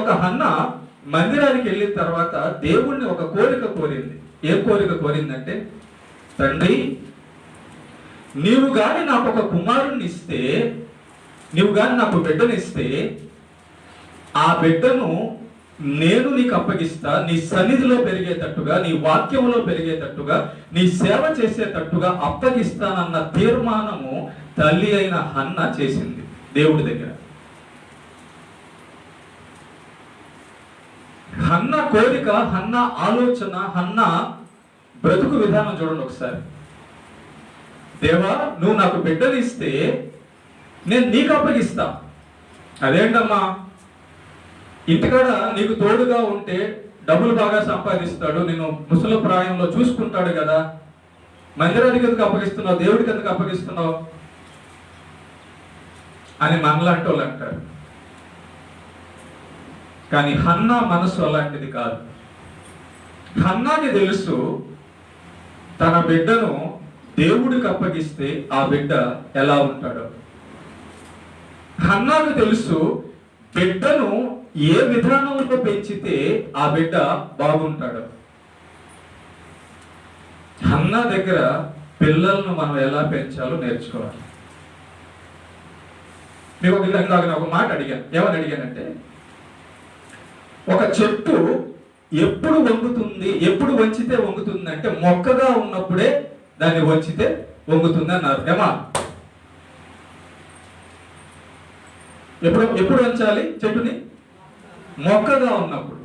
ఒక హన్న మందిరానికి వెళ్ళిన తర్వాత దేవుణ్ణి ఒక కోరిక కోరింది. ఏం కోరిక కోరిందంటే, తండ్రి నీవు గాని నాకు ఒక కుమారుణ్ణి ఇస్తే, నీవు గాని నాకు బిడ్డనిస్తే, ఆ బిడ్డను నేను నీకు అప్పగిస్తా, నీ సన్నిధిలో పెరిగేటట్టుగా, నీ వాక్యంలో పెరిగేటట్టుగా, నీ సేవ చేసేటట్టుగా అప్పగిస్తానన్న తీర్మానము తల్లి అయిన హన్న చేసింది దేవుడి దగ్గర. హన్న కోరిక, హన్న ఆలోచన, హన్న బ్రతుకు విధానం చూడండి ఒకసారి. దేవా నువ్వు నాకు బిడ్డలు ఇస్తే నేను నీకు అప్పగిస్తా. అదేంటమ్మా, ఇంటికాడ నీకు తోడుగా ఉంటే డబ్బులు బాగా సంపాదిస్తాడు, నేను ముసలి ప్రాయంలో చూసుకుంటాడు కదా, మందిరానికి ఎందుకు అప్పగిస్తున్నావు, దేవుడికి ఎందుకు అప్పగిస్తున్నావు అని మనలాంటి వాళ్ళు అంటారు. కానీ హన్నా మనసు అలాంటిది కాదు. హన్నాకి తెలుసు తన బిడ్డను దేవుడికి అప్పగిస్తే ఆ బిడ్డ ఎలా ఉంటాడో. హన్నాకు తెలుసు బిడ్డను ఏ విధానంలో పెంచితే ఆ బిడ్డ బాగుంటాడు. హన్నా దగ్గర పిల్లలను మనం ఎలా పెంచాలో నేర్చుకోవాలి. మీకు ఒక మాట అడిగాను. ఏమని అడిగానంటే, ఒక చెట్టు ఎప్పుడు వంగుతుంది, ఎప్పుడు వంచితే వంగుతుంది అంటే మొక్కగా ఉన్నప్పుడే దాన్ని వంచితే వంగుతుంది అన్నారు. ఏమా, ఎప్పుడు వంచాలి చెట్టుని? మొక్కగా ఉన్నప్పుడు.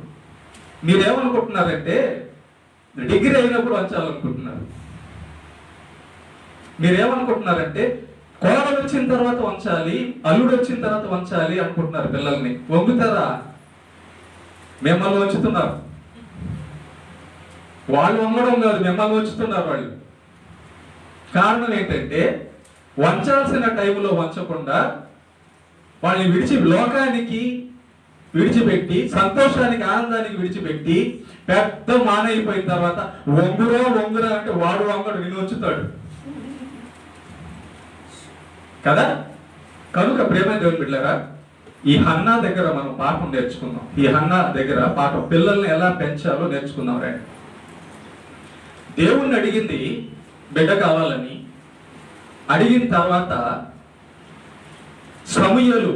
మీరేమనుకుంటున్నారంటే డిగ్రీ అయినప్పుడు వంచాలనుకుంటున్నారు. మీరేమనుకుంటున్నారంటే కోడలు వచ్చిన తర్వాత వంచాలి, అల్లుడు వచ్చిన తర్వాత వంచాలి అనుకుంటున్నారు. పిల్లల్ని వంగుతారా? మిమ్మల్ని వంచుతున్నారు. వాళ్ళు వంగడం కాదు, మిమ్మల్ని వంచుతున్నారు వాళ్ళు. కారణం ఏంటంటే వంచాల్సిన టైంలో వంచకుండా వాళ్ళని లోకానికి విడిచిపెట్టి, సంతోషానికి ఆనందానికి విడిచిపెట్టి, పెద్ద మానైపోయిన తర్వాత వంగురా అంటే వాడు వంగడు, నిన్ను వంచుతాడు కదా. కనుక ప్రేమ దేవుని బిడ్డలారా, ఈ హన్నా దగ్గర మనం పాఠం నేర్చుకుందాం. ఈ హన్నా దగ్గర పాఠం, పిల్లల్ని ఎలా పెంచాలో నేర్చుకుందాం రండి. దేవుణ్ణి అడిగింది బిడ్డ కావాలని. అడిగిన తర్వాత సమూయేలు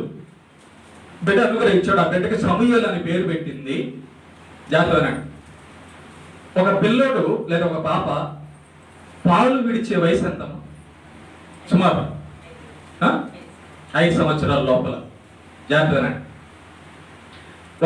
బిడ్డ అనుగ్రహించాడు. ఆ బిడ్డకి సమూయేలు అని పేరు పెట్టింది. జాగ్రత్త, ఒక పిల్లోడు లేదా ఒక పాప పాలు విడిచే వయసు ఎంత? సుమారు 5 సంవత్సరాల లోపల. జాగ్రత్త.